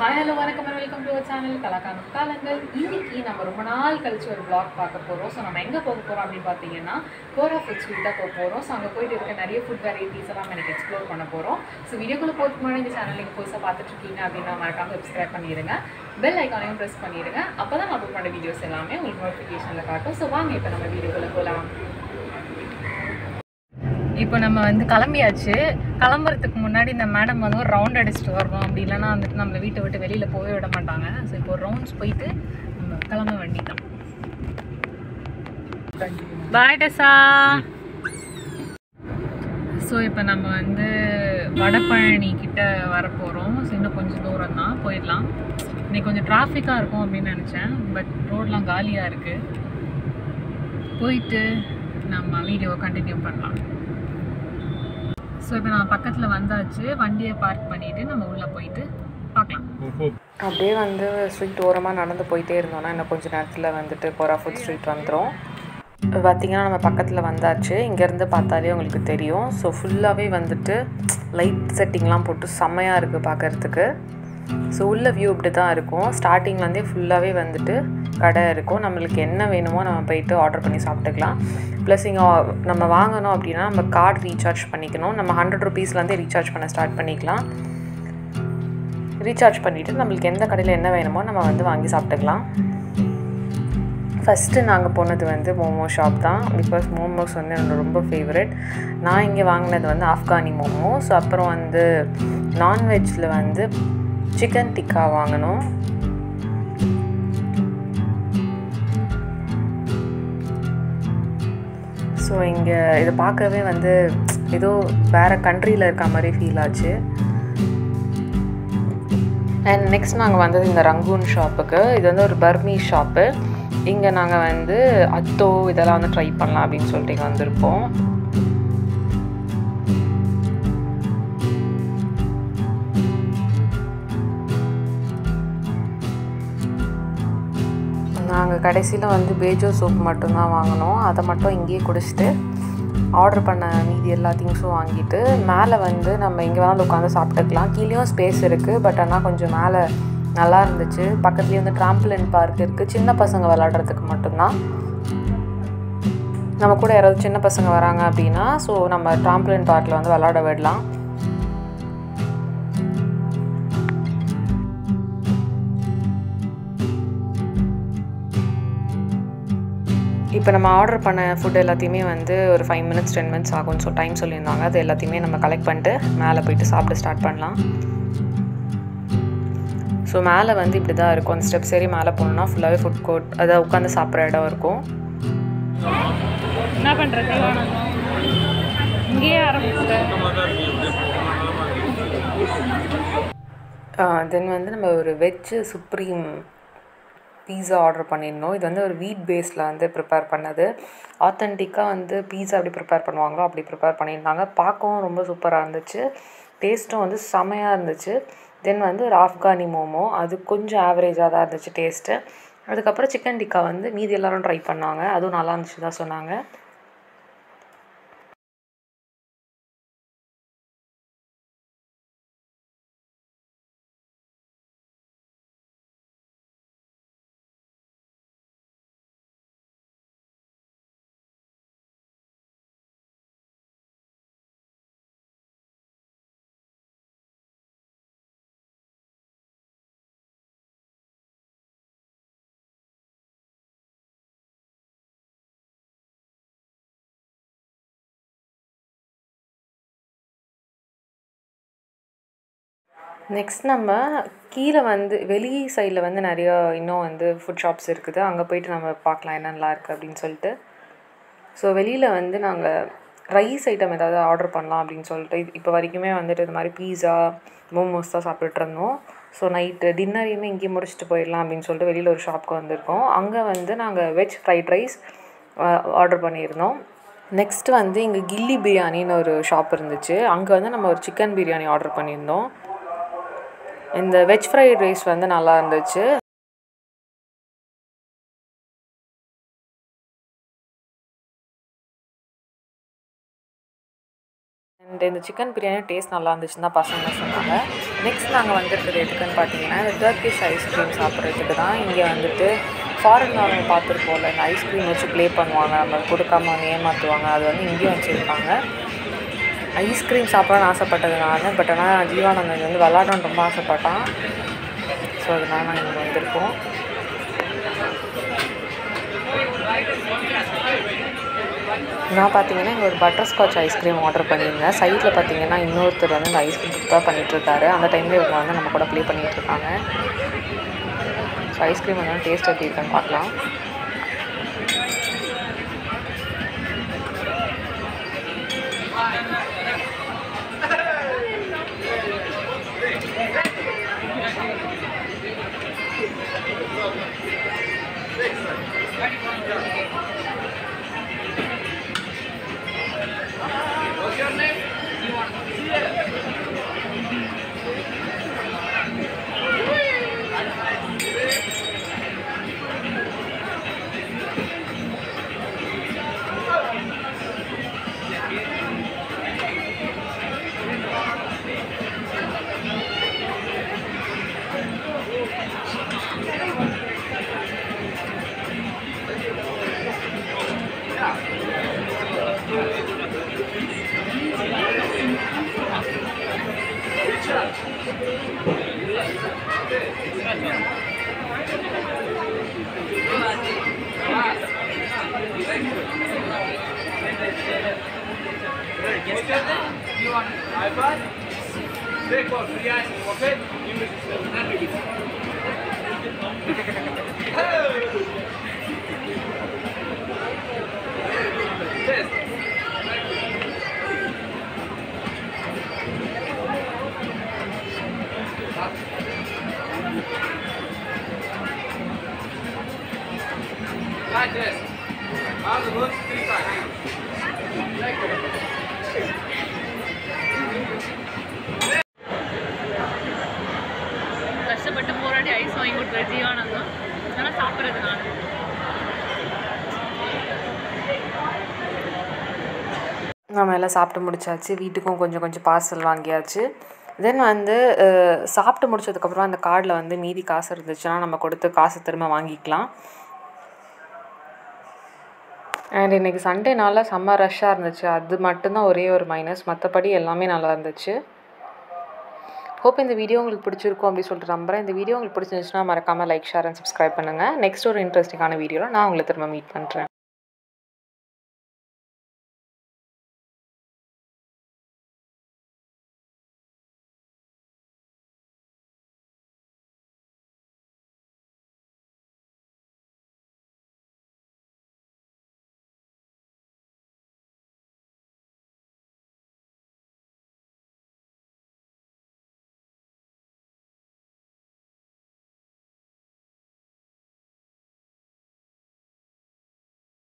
Hi, hello, welcome to our channel கலக்கான காலங்கள். இன்னைக்கு நம்ம ரொம்ப நாள் கழிச்சு ஒரு vlog பார்க்க போறோம். ஸோ நம்ம எங்கே போக போகிறோம் அப்படின்னு பார்த்தீங்கன்னா கோரா ஃபுட் ஸ்ட்ரீட் தான் போக போகிறோம். ஸோ அங்கே போயிட்டு இருக்க நிறைய ஃபுட் வெரைட்டிஸ் எல்லாம் எனக்கு எக்ஸ்ப்ளோர் பண்ண போகிறோம். ஸோ வீடியோக்குள்ளே போகிறதுக்கு முன்னாடி இந்த சேனல் நீங்கள் புதுசாக பார்த்துட்டு இருக்கீங்க அப்படின்னா மறக்காம சப்ஸ்கிரைப் பண்ணிடுங்க, பெல் ஐக்கானையும் ப்ரெஸ் பண்ணிடுங்க. அப்போ தான் நான் அப்லோட் பண்ண வீடியோஸ் எல்லாமே உங்களுக்கு நோட்டிஃபிகேஷனில் காட்டும். ஸோ வாங்க இப்போ நம்ம வீடியோக்குள்ளே போகலாம். இப்போ நம்ம வந்து கிளம்பியாச்சு. கிளம்புறதுக்கு முன்னாடி இந்த மேடம் வந்து ஒரு ரவுண்ட் அடிச்சுட்டு வரணும், அப்படி இல்லைன்னா வந்துட்டு நம்மளை வீட்டை விட்டு வெளியில் போகவே விட மாட்டாங்க. ஸோ இப்போ ஒரு ரவுண்ட்ஸ் போயிட்டு நம்ம கிளம்ப வேண்டிதான். பாய் டெசா. ஸோ இப்போ நம்ம வந்து வடபழனி கிட்ட வரப்போகிறோம். ஸோ இன்னும் கொஞ்சம் தூரம் தான், போயிடலாம். இன்னைக்கு கொஞ்சம் டிராஃபிக்காக இருக்கும் அப்படின்னு நினச்சேன், பட் ரோடெலாம் காலியாக இருக்குது. போயிட்டு நம்ம வீடியோவை கண்டினியூ பண்ணலாம். ஸோ இப்போ நம்ம பக்கத்தில் வந்தாச்சு. வண்டியை பார்க் பண்ணிவிட்டு நம்ம உள்ளே போயிட்டு பார்க்கலாம். அப்படியே வந்து ஸ்ட்ரீட் ஓரமாக நடந்து போயிட்டே இருந்தோம்னா இன்னும் கொஞ்சம் நேரத்தில் வந்துட்டு கோரா ஃபுட் ஸ்ட்ரீட் வந்துடும். பார்த்திங்கன்னா நம்ம பக்கத்தில் வந்தாச்சு. இங்கேருந்து பார்த்தாலே உங்களுக்கு தெரியும். ஸோ ஃபுல்லாகவே வந்துட்டு லைட் செட்டிங்லாம் போட்டு செம்மையாக இருக்குது பார்க்குறதுக்கு. ஸோ உள்ள வியூ இப்படி தான் இருக்கும். ஸ்டார்டிங்லேருந்தே ஃபுல்லாகவே வந்துட்டு கடை இருக்கும். நம்மளுக்கு என்ன வேணுமோ நம்ம போயிட்டு ஆர்டர் பண்ணி சாப்பிட்டுக்கலாம். ப்ளஸ் இங்கே நம்ம வாங்கணும் அப்படின்னா நம்ம கார்டு ரீசார்ஜ் பண்ணிக்கணும். நம்ம 100 ருபீஸ்லேருந்தே ரீசார்ஜ் பண்ண ஸ்டார்ட் பண்ணிக்கலாம். ரீசார்ஜ் பண்ணிவிட்டு நம்மளுக்கு எந்த கடையில் என்ன வேணுமோ நம்ம வந்து வாங்கி சாப்பிட்டுக்கலாம். ஃபஸ்ட்டு நாங்கள் போனது வந்து மோமோ ஷாப் தான். பிகாஸ் மோமோஸ் வந்து எனக்கு ரொம்ப ஃபேவரட். நான் இங்கே வாங்கினது வந்து ஆஃப்கானி மோமோஸ். அப்புறம் வந்து நான்வெஜ்ஜில் வந்து சிக்கன் டிக்கா வாங்கினோம். ஸோ இங்கே இதை பார்க்கவே வந்து ஏதோ வேறு கண்ட்ரியில் இருக்க மாதிரி ஃபீல் ஆச்சு. அண்ட் நெக்ஸ்ட் நாங்கள் வந்தது இந்த ரங்கூன் ஷாப்புக்கு. இது வந்து ஒரு பர்மீஸ் ஷாப்பு. இங்கே நாங்கள் வந்து அத்தோ இதெல்லாம் வந்து ட்ரை பண்ணலாம் அப்படின்னு சொல்லிட்டு இங்கே வந்திருக்கோம். நாங்கள் கடைசியில் வந்து பேஜோ சூப் மட்டும்தான் வாங்கினோம். அதை மட்டும் இங்கேயே குடிச்சிட்டு ஆர்டர் பண்ண மீதி எல்லா திங்ஸும் வாங்கிட்டு மேலே வந்து நம்ம எங்கே வேணாலும் உட்காந்து சாப்பிட்டுக்கலாம். கீழேயும் ஸ்பேஸ் இருக்குது, பட் ஆனால் கொஞ்சம் மேலே நல்லா இருந்துச்சு. பக்கத்துலேயே வந்து ட்ராம்பிளின் பார்க் இருக்குது. சின்ன பசங்க விளாட்றதுக்கு மட்டும்தான். நம்ம கூட யாராவது சின்ன பசங்க வராங்க அப்படின்னா ஸோ நம்ம ட்ராம்பிளின் பார்க்கில் வந்து விளாட விடலாம். இப்போ நம்ம ஆர்டர் பண்ண ஃபுட் எல்லாத்தையுமே வந்து ஒரு 5 மினிட்ஸ் 10 மினிட்ஸ் ஆகும்னு டைம் சொல்லியிருந்தாங்க. அது எல்லாத்தையுமே நம்ம கலெக்ட் பண்ணிட்டு மேலே போயிட்டு சாப்பிட ஸ்டார்ட் பண்ணலாம். ஸோ மேலே வந்து இப்படி தான் இருக்கும். அந்த ஸ்டெப்ஸ் ஏறி மேலே போனோம்னா ஃபுல்லாகவே ஃபுட் கோர்ட், அதாவது உட்காந்து சாப்பிட்ற இடம் இருக்கும். என்ன பண்ணுறது, இங்கேயே ஆரம்பிச்சிட்டேன். தென் வந்து நம்ம ஒரு வெஜ்ஜு சுப்ரீம் பீஸா ஆர்டர் பண்ணியிருந்தோம். இது வந்து ஒரு வீட் பேஸில் வந்து ப்ரிப்பேர் பண்ணது. ஆத்தென்டிக்காக வந்து பீஸா எப்படி ப்ரிப்பேர் பண்ணுவாங்களோ அப்படி ப்ரிப்பேர் பண்ணியிருந்தாங்க. பார்க்கவும் ரொம்ப சூப்பராக இருந்துச்சு. டேஸ்ட்டும் வந்து செமையாக இருந்துச்சு. தென் வந்து ஒரு ஆஃப்கானி மோமோ, அது கொஞ்சம் ஆவரேஜாக தான் இருந்துச்சு டேஸ்ட்டு. அதுக்கப்புறம் சிக்கன் டிக்கா வந்து மீதி எல்லோரும் ட்ரை பண்ணாங்க. அதுவும் நல்லா இருந்துச்சு தான் சொன்னாங்க. நெக்ஸ்ட் நம்ம கீழே வந்து வெளி சைடில் வந்து நிறையா இன்னும் வந்து ஃபுட் ஷாப்ஸ் இருக்குது. அங்கே போய்ட்டு நம்ம பார்க்கலாம் என்னென்னலாம் இருக்குது அப்படின்னு சொல்லிட்டு. ஸோ வெளியில் வந்து நாங்கள் ரைஸ் ஐட்டம் ஏதாவது ஆர்டர் பண்ணலாம் அப்படின்னு சொல்லிட்டு இப்போ வரைக்குமே வந்துட்டு இது மாதிரி பீஸா மோமோஸ் தான் சாப்பிட்டுட்டு இருந்தோம். ஸோ நைட்டு டின்னரையுமே இங்கேயே முடிச்சுட்டு போயிடலாம் அப்படின்னு சொல்லிட்டு வெளியில் ஒரு ஷாப்புக்கு வந்திருக்கோம். அங்கே வந்து நாங்கள் வெஜ் ஃப்ரைட் ரைஸ் ஆர்டர் பண்ணியிருந்தோம். நெக்ஸ்ட்டு வந்து இங்கே கில்லி பிரியாணின்னு ஒரு ஷாப் இருந்துச்சு. அங்கே வந்து நம்ம ஒரு சிக்கன் பிரியாணி ஆர்டர் பண்ணியிருந்தோம். இந்த வெஜ் ஃப்ரைட் ரைஸ் வந்து நல்லா இருந்துச்சு. அண்ட் இந்த சிக்கன் பிரியாணி டேஸ்ட் நல்லா இருந்துச்சுன்னு தான் பசங்க சொன்னாங்க. நெக்ஸ்ட் நாங்கள் வந்துருக்குறது எதுக்குன்னு பார்த்தீங்கன்னா இந்த டர்க்கிஷ் ஐஸ்கிரீம் சாப்பிட்றதுக்கு தான். இங்கே வந்துட்டு ஃபாரின்ல அவங்க பார்த்துருப்போம்ல, இந்த ஐஸ்கிரீம் வச்சு ப்ளே பண்ணுவாங்க, நம்ம கொடுக்காம அவங்க ஏமாற்றுவாங்க. அது வந்து இங்கேயும் வச்சுருக்காங்க. ஐஸ்கிரீம் சாப்பிடணும்னு ஆசைப்பட்டதுனால, பட் ஆனால் ஜீவானந்தன் வந்து விளாடணுன்னு ரொம்ப ஆசைப்பட்டான். ஸோ அதனால் நாங்கள் இங்கே வந்திருக்கோம். நான் பார்த்தீங்கன்னா இங்கே ஒரு பட்டர்ஸ்காட்ச் ஐஸ்கிரீம் ஆர்டர் பண்ணியிருந்தேன். சைடில் பார்த்தீங்கன்னா இன்னொருத்தர் வந்து இந்த ஐஸ்கிரீம் ப்ரிப்பேர் பண்ணிகிட்ருக்காரு. அந்த டைமில் இவங்க வந்து நம்ம கூட ப்ளே பண்ணிகிட்ருக்காங்க. ஸோ ஐஸ்கிரீம் வந்து டேஸ்ட் எப்படி இருக்குன்னு பார்க்கலாம். கஷ்டப்பட்டு போராடி ஐஸ் வாங்கி கொடுக்குற ஜீவானந்தம் ஆனால் சாப்பிட்றது நான். நம்ம எல்லாம் சாப்பிட்டு முடிச்சாச்சு. வீட்டுக்கும் கொஞ்சம் கொஞ்சம் பார்சல் வாங்கியாச்சு. தென் வந்து சாப்பிட்டு முடிச்சதுக்கப்புறம் அந்த கார்டில் வந்து மீதி காசு இருந்துச்சுன்னா நம்ம கொடுத்து காசு திரும்ப வாங்கிக்கலாம். அண்ட் இன்றைக்கி சண்டேனால செம்ம ரஷ்ஷாக இருந்துச்சு. அது மட்டும்தான் ஒரே ஒரு மைனஸ், மற்றபடி எல்லாமே நல்லா இருந்துச்சு. ஹோப் இந்த வீடியோ உங்களுக்கு பிடிச்சிருக்கும் அப்படின்னு சொல்லிட்டு நம்புறேன். இந்த வீடியோ உங்களுக்கு பிடிச்சிருந்துச்சுன்னா மறக்காமல் லைக், ஷேர் அண்ட் சப்ஸ்கிரைப் பண்ணுங்கள். நெக்ஸ்ட் ஒரு இன்ட்ரெஸ்டிங்கான வீடியோவில் நான் உங்களை திரும்ப மீட் பண்ணுறேன்.